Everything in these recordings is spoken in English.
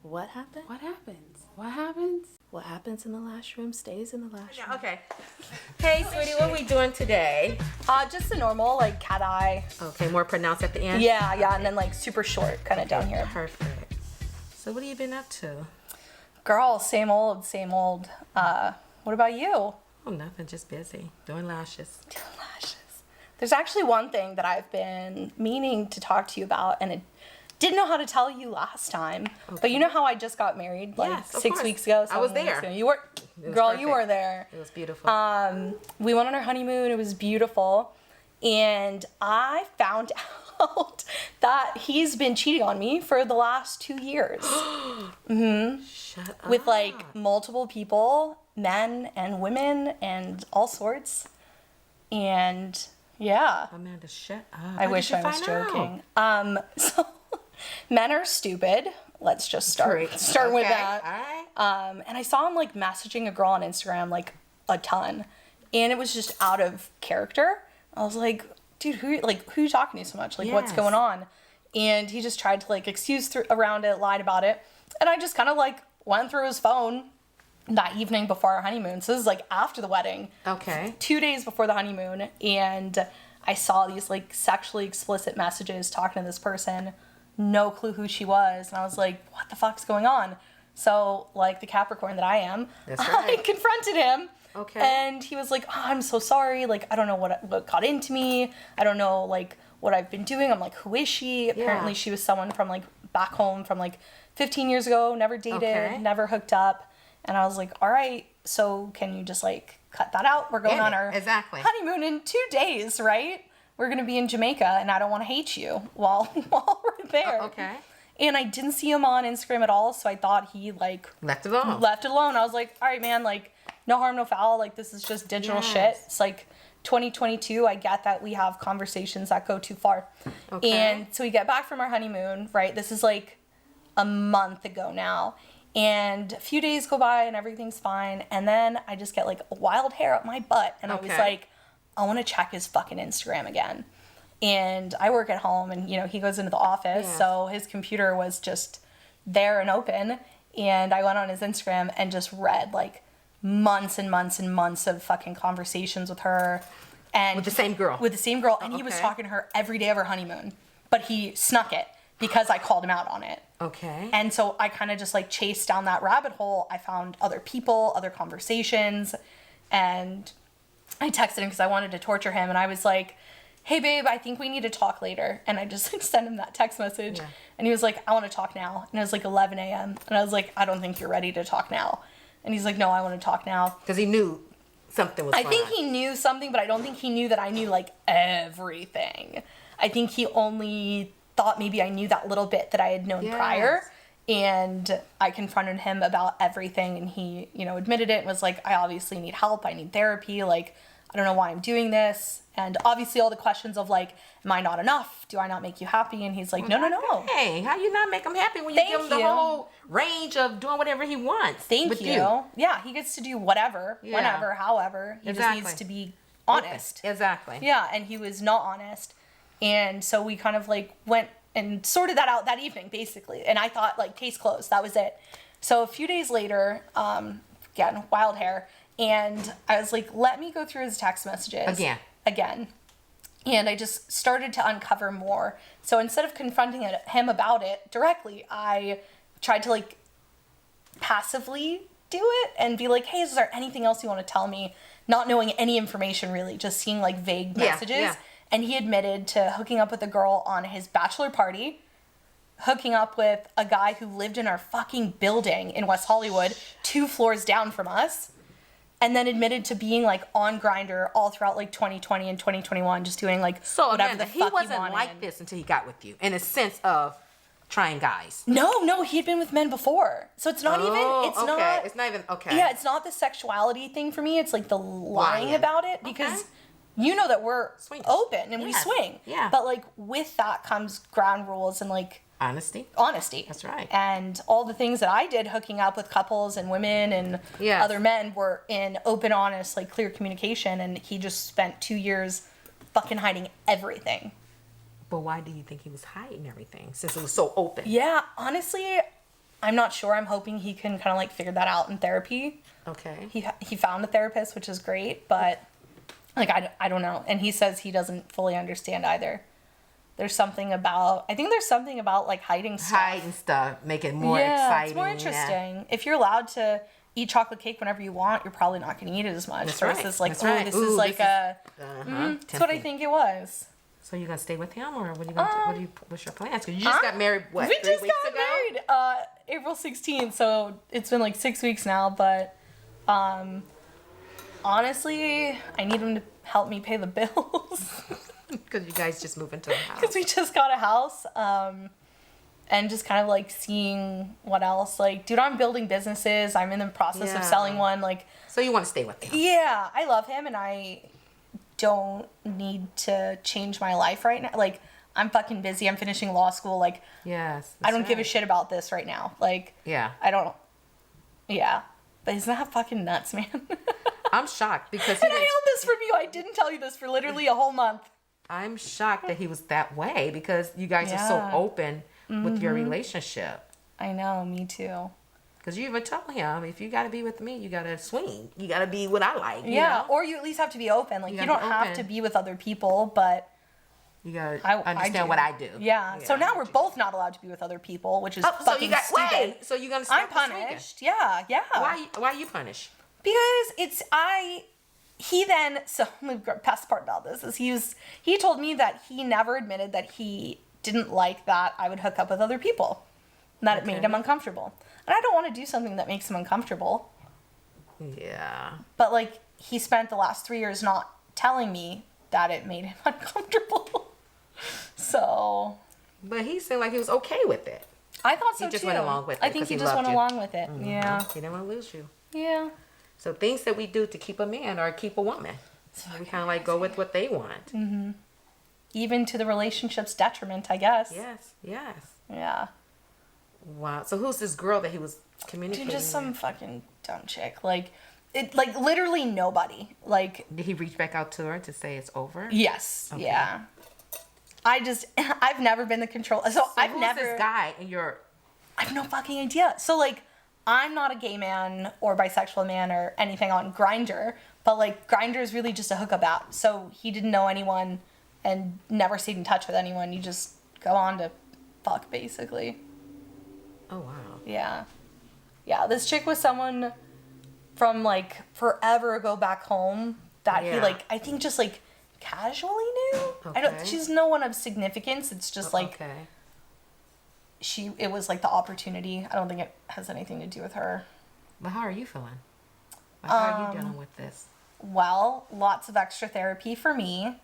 What happened? What happens? What happens? What happens in the Lash Room stays in the Lash Room. Okay. Hey, sweetie, what are we doing today? Just the normal, like, cat eye. Okay, more pronounced at the end? Yeah, and then, like, super short, kind of down here. Perfect. So what have you been up to? Girl, same old. What about you? Oh, nothing, just busy. Doing lashes. There's actually one thing that I've been meaning to talk to you about, and it didn't know how to tell you last time. Okay. But you know how I just got married, like, yes, 6 weeks ago? I was there. You were, girl, perfect. You were there. It was beautiful. We went on our honeymoon. It was beautiful. And I found out that he's been cheating on me for the last 2 years. Shut up. With, like, multiple people, men and women and all sorts. And yeah. Amanda, shut up. I wish I was joking. So men are stupid. Let's just start with that. All right. And I saw him, like, messaging a girl on Instagram, like, a ton. And it was just out of character. I was like, dude, who are you talking to so much? Like, what's going on? And he just tried to, like, excuse around it, lied about it. And I just kind of, like, went through his phone that evening before our honeymoon. So this is, like, after the wedding. Okay. 2 days before the honeymoon. And I saw these, like, sexually explicit messages talking to this person. No clue who she was. And I was like, what the fuck's going on? So, like the Capricorn that I am, that's right. I confronted him. Okay. And he was like, oh, I'm so sorry. Like, I don't know what got into me. I don't know, like, what I've been doing. I'm like, who is she? Apparently she was someone from, like, back home from, like, 15 years ago. Never dated, never hooked up. And I was like, all right, so can you just, like, cut that out? We're going on our honeymoon in 2 days, right? We're going to be in Jamaica, and I don't want to hate you while we're there. Okay. And I didn't see him on Instagram at all, so I thought he, like... Left it alone. I was like, all right, man, like, no harm, no foul. Like, this is just digital shit. It's, like, 2022. I get that we have conversations that go too far. Okay. And so we get back from our honeymoon, right? This is, like, a month ago now. And a few days go by and everything's fine. And then I just get, like, a wild hair up my butt. And I was like, I want to check his fucking Instagram again. And I work at home and, you know, he goes into the office. Yeah. So his computer was just there and open. And I went on his Instagram and just read, like, months and months and months of fucking conversations with her. And with the same girl? With the same girl. And he was talking to her every day of our honeymoon. But he snuck it because I called him out on it. Okay. And so I kind of just, like, chased down that rabbit hole. I found other people, other conversations, and I texted him because I wanted to torture him. And I was like, hey, babe, I think we need to talk later. And I just, like, sent him that text message. Yeah. And he was like, I want to talk now. And it was like 11 a.m. And I was like, I don't think you're ready to talk now. And he's like, no, I want to talk now. Because he knew something was going on. I think he knew something, but I don't think he knew that I knew, like, everything. I think he only thought maybe I knew that little bit that I had known prior. And I confronted him about everything, and he, you know, admitted it and was like, I obviously need help. I need therapy. Like, I don't know why I'm doing this. And obviously all the questions of, like, am I not enough? Do I not make you happy? And he's like, no. Hey, how you not make him happy when you give him the whole range of doing whatever he wants? Thank you. Yeah, he gets to do whatever, whenever, however. He just needs to be honest. Exactly. Yeah, and he was not honest. And so we kind of, like, went and sorted that out that evening, basically. And I thought, like, case closed. That was it. So a few days later, again, wild hair. And I was like, let me go through his text messages. Again. And I just started to uncover more. So instead of confronting him about it directly, I tried to, like, passively do it and be like, hey, is there anything else you want to tell me? Not knowing any information, really. Just seeing, like, vague messages. Yeah. And he admitted to hooking up with a girl on his bachelor party, hooking up with a guy who lived in our fucking building in West Hollywood, 2 floors down from us, and then admitted to being, like, on Grindr all throughout, like, 2020 and 2021, just doing, like, whatever the fuck he wanted. He wasn't like this until he got with you, in a sense of trying guys. No, he had been with men before. So it's not okay. Yeah, it's not the sexuality thing for me. It's, like, the lying about it, because you know that we're open and we swing. Yeah. But, like, with that comes ground rules and, like, honesty. That's right. And all the things that I did hooking up with couples and women and other men were in open, honest, like, clear communication. And he just spent 2 years fucking hiding everything. But why do you think he was hiding everything since it was so open? Yeah, honestly, I'm not sure. I'm hoping he can kind of like figure that out in therapy. Okay. He found a therapist, which is great, but like I don't know. And he says he doesn't fully understand either. I think there's something about like hiding stuff. Make it more exciting. It's more interesting. Yeah. If you're allowed to eat chocolate cake whenever you want, you're probably not going to eat it as much. That's versus right. like, That's what I think it was. So you gonna stay with him, or what are you gonna do? What's your plans? Because you just got married. What? We 3 just weeks got ago? married April 16th, so it's been like 6 weeks now. But honestly, I need him to help me pay the bills. Because you guys just moved into a house. Because we just got a house, and just kind of like seeing what else. Like, dude, I'm building businesses. I'm in the process of selling one. Like, so you want to stay with him? Yeah, I love him, and I don't need to change my life right now. Like, I'm fucking busy. I'm finishing law school. Like, yes, I don't give a shit about this right now. Like, yeah, I don't. Yeah, but isn't that fucking nuts, man? I'm shocked because and I held this from you. I didn't tell you this for literally a whole month. I'm shocked that he was that way because you guys are so open with your relationship. I know, me too. Because you even told him, if you got to be with me, you got to swing. You got to be what I like. You Yeah, know? or you at least have to be open. Like, you don't have to be with other people, but you got to understand what I do. Yeah. So now we're both not allowed to be with other people, which is fucking stupid. Wait, so you're going to stop I'm punished. Yeah. Why are you punished? Because he then, so the best part about this is he told me that he never admitted that he didn't like that I would hook up with other people. And that it made him uncomfortable. And I don't want to do something that makes him uncomfortable. Yeah. But like, he spent the last 3 years not telling me that it made him uncomfortable. So. But he seemed like he was okay with it. I thought so too. He just went along with it. I think he just went along with it. Mm-hmm. Yeah. He didn't want to lose you. Yeah. So things that we do to keep a man or keep a woman. We kind of like go with what they want. Mm-hmm. Even to the relationship's detriment, I guess. Yes. Yeah. Wow. So who's this girl that he was communicating Dude, just some with? fucking dumb chick. Like literally nobody. Like. Did he reach back out to her to say it's over? Yes. Okay. Yeah. I've never been the control. So I've never. Who's this guy and you're. I have no fucking idea. So like, I'm not a gay man or bisexual man or anything on Grindr, but like Grindr is really just a hookup app. So he didn't know anyone and never stayed in touch with anyone. You just go on to fuck, basically. Oh, wow. Yeah. Yeah, this chick was someone from like forever ago back home that he like, I think just like casually knew. Okay. She's no one of significance. It's just like, okay. It was like the opportunity. I don't think it has anything to do with her. But how are you feeling? Like, how are you dealing with this? Well, lots of extra therapy for me.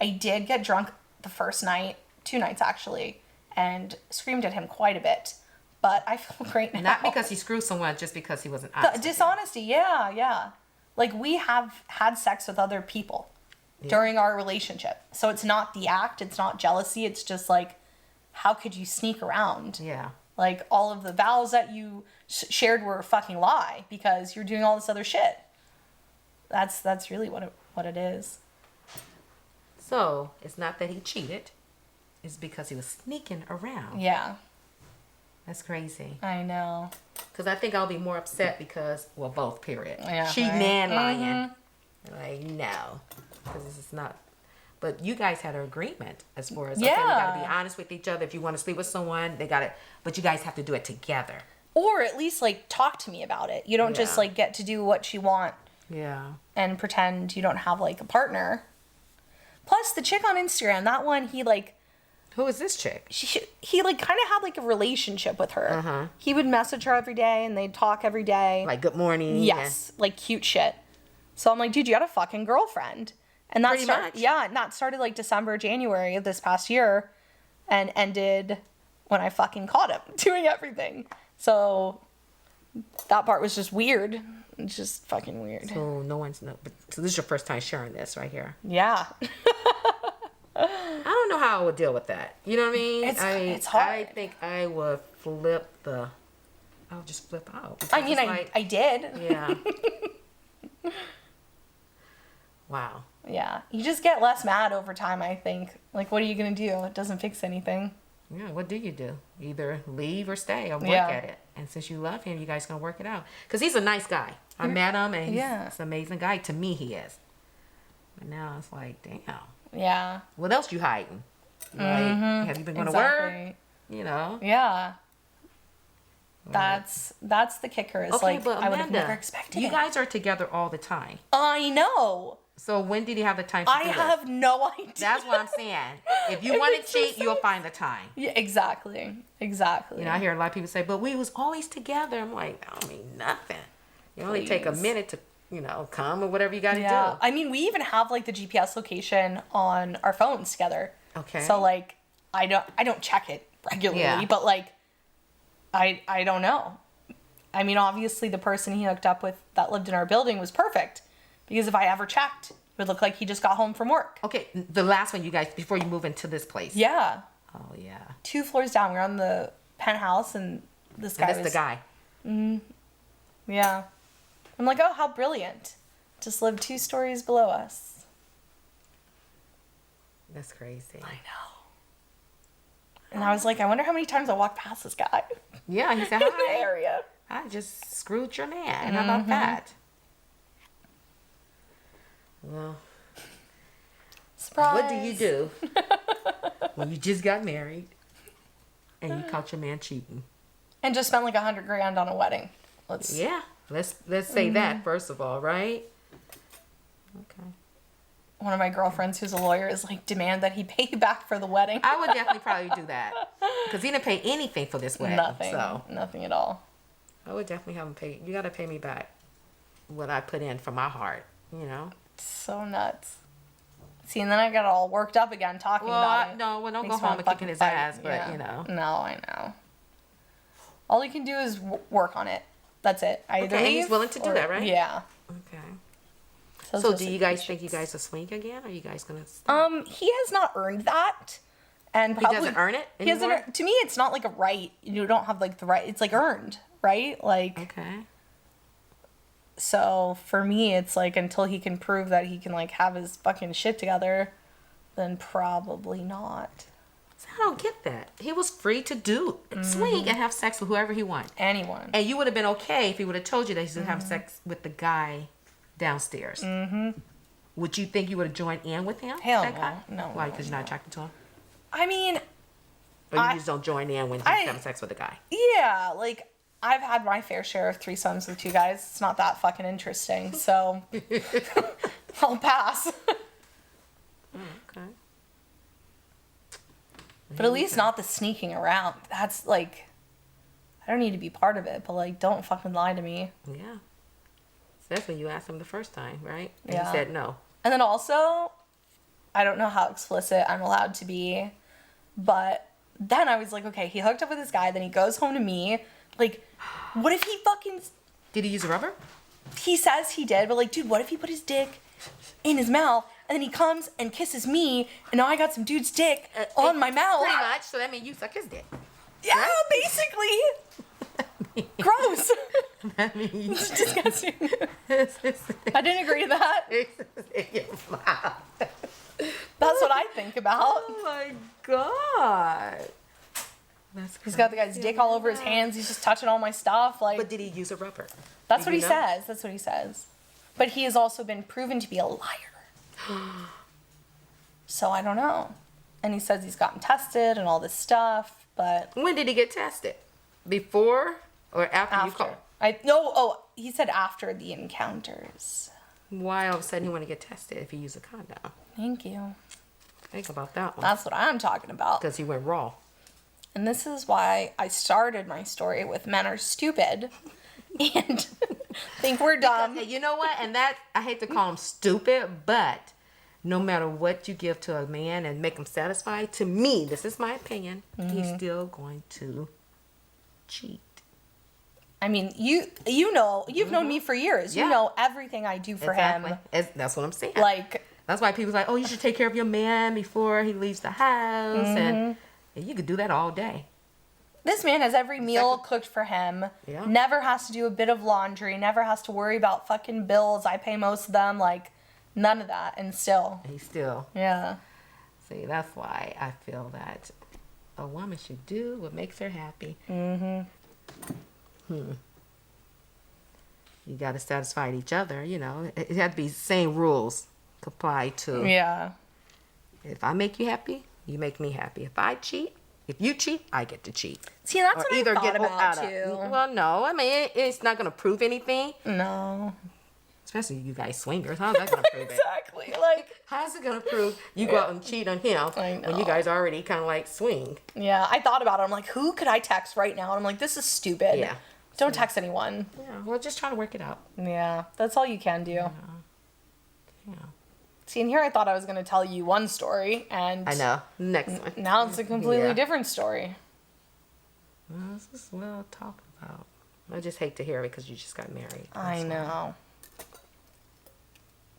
I did get drunk the first night, 2 nights actually, and screamed at him quite a bit. But I feel great now. Not because he screwed someone, just because he wasn't honest. The dishonesty, yeah. Like, we have had sex with other people during our relationship. So it's not the act, it's not jealousy, it's just like, how could you sneak around? Yeah. Like, all of the vows that you shared were a fucking lie because you're doing all this other shit. That's really what it is. So, it's not that he cheated. It's because he was sneaking around. Yeah. That's crazy. I know. Because I think I'll be more upset because, well, both, period. Yeah, Cheating right. and lying. Like, no. Because this is not. But you guys had an agreement as far as, okay, we got to be honest with each other. If you want to sleep with someone, they got to, but you guys have to do it together. Or at least, like, talk to me about it. You don't just, like, get to do what you want. Yeah. And pretend you don't have, like, a partner. Plus, the chick on Instagram, that one, he, like... Who is this chick? He like, kind of had, like, a relationship with her. Uh-huh. He would message her every day, and they'd talk every day. Like, good morning. Yes. Yeah. Like, cute shit. So I'm like, dude, you got a fucking girlfriend. And that Pretty much. Yeah, and that started, like, December, January of this past year, and ended when I fucking caught him doing everything. So that part was just weird. It's just fucking weird. So so this is your first time sharing this right here. Yeah. I don't know how I would deal with that. You know what I mean? It's hard. I think I would I'll just flip out. I mean, I did. Yeah. Wow. Yeah. You just get less mad over time, I think. Like, what are you going to do? It doesn't fix anything. Yeah, what do you do? Either leave or stay or work Yeah. at it. And since you love him, you guys gonna work it out. Because he's a nice guy. I met him and he's an amazing guy. To me, he is. But now it's like, damn. Yeah. What else you hiding? Like, have you been going to work? You know? Yeah. That's the kicker. Is Okay, like, but I would have Amanda, never expected you it. guys are together all the time. I know. So when did he have the time to do I this? have no idea. That's what I'm saying. If you want to cheat, you'll find the time. Yeah, exactly. Exactly. You know, I hear a lot of people say, but we was always together. I'm like, I don't mean nothing. You only take a minute to, you know, come or whatever you got to do. I mean, we even have like the GPS location on our phones together. Okay. So like, I don't check it regularly, but like, I don't know. I mean, obviously the person he hooked up with that lived in our building was perfect. Because if I ever checked, it would look like he just got home from work. Okay, the last one, you guys, before you move into this place. Yeah. Oh, yeah. 2 floors down. We're on the penthouse, and this guy And that's the guy. Yeah. I'm like, oh, how brilliant. Just lived 2 stories below us. That's crazy. I know. And I was like, I wonder how many times I walked past this guy. Yeah, he said, in the hi. area. I just screwed your man. How about that? Well, Surprise. what do you do when you just got married and you caught your man cheating? And just spent like $100,000 on a wedding. Let's say that first of all, right? Okay. One of my girlfriends who's a lawyer is like, demand that he pay you back for the wedding. I would definitely probably do that because he didn't pay anything for this wedding. Nothing. So Nothing at all. I would definitely have him pay. You got to pay me back what I put in from my heart. You know. So nuts. See, and then I got all worked up again talking about it. No, well, don't Makes go me home wanna and kicking his fucking ass, fight. but Yeah. you know. No, I know. All you can do is work on it. That's it. I either Okay, leave he's willing to do that, right? Yeah. Okay. So So it's do just you like guys think you patience. guys will swing again? Or are you guys going to He has not earned that. And He probably, doesn't earn it He hasn't. anymore? To me, it's not like a right. You don't have like the right. It's like earned, right? Like, Okay. so for me, it's like until he can prove that he can like have his fucking shit together, then probably not. I don't get that. He was free to swing and have sex with whoever he wanted. Anyone. And you would have been okay if he would have told you that he's going to have sex with the guy downstairs. Mm-hmm. Would you think you would have joined in with him? Hell that no. guy? No, Why? no, Because you're not attracted to him? I mean, Or you just don't join in when he's having sex with a guy? yeah, like I've had my fair share of threesomes with 2 guys. It's not that fucking interesting, so I'll pass. Okay. But at least not the sneaking around. That's like, I don't need to be part of it, but like, don't fucking lie to me. Yeah. Especially you asked him the first time, right? And Yeah. he said no. And then also, I don't know how explicit I'm allowed to be, but then I was like, okay, he hooked up with this guy, then he goes home to me. Like, what if he fucking... Did he use a rubber? He says he did, but like, dude, what if he put his dick in his mouth and then he comes and kisses me and now I got some dude's dick on my mouth? Pretty much. So that means you suck his dick. Yeah, Right? basically. Gross. That means you It's disgusting. I didn't agree to that. That's what I think about. Oh my god. He's got the guy's dick all over his hands. He's just touching all my stuff. Like, But did he use a rubber? that's Did what he you know? says. That's what he says. But he has also been proven to be a liar. So I don't know. And he says he's gotten tested and all this stuff, but When did he get tested? Before or after you after. called? He said after the encounters. Why all of a sudden he want to get tested if he used a condom? Thank you. Think about that one. That's what I'm talking about. Because he went raw. And this is why I started my story with men are stupid and think we're dumb. And you know what? And that, I hate to call him stupid, but no matter what you give to a man and make him satisfied, to me, this is my opinion, he's still going to cheat. I mean, you know, you've known me for years. Yeah. You know everything I do for him. That's what I'm saying. Like, That's why people's like, oh, you should take care of your man before he leaves the house. And you could do that all day. this man has every meal cooked for him. Yeah. Never has to do a bit of laundry. Never has to worry about fucking bills. I pay most of them. Like, none of that. And still. He's still. Yeah. See, that's why I feel that a woman should do what makes her happy. You got to satisfy each other, you know. It had to be same rules apply to. Yeah. If I make you happy, you make me happy. If you cheat, I get to cheat. See, that's Or what I thought about too. Well, no. I mean, it's not going to prove anything. No. Especially you guys swingers. How's that going to prove it? Exactly. Like, How's it going to prove you go out and cheat on him I when you guys already kind of like swing? yeah, I thought about it. I'm like, who could I text right now? And I'm like, this is stupid. Yeah. Don't text anyone. Yeah, we're just trying to work it out. Yeah, that's all you can do. Yeah. See, and here I thought I was going to tell you one story, and I know. Next one. now it's a completely Yeah. different story. Well, this is well talked about. I just hate to hear it because you just got married. I know.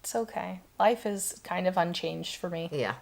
It's okay. Life is kind of unchanged for me. Yeah.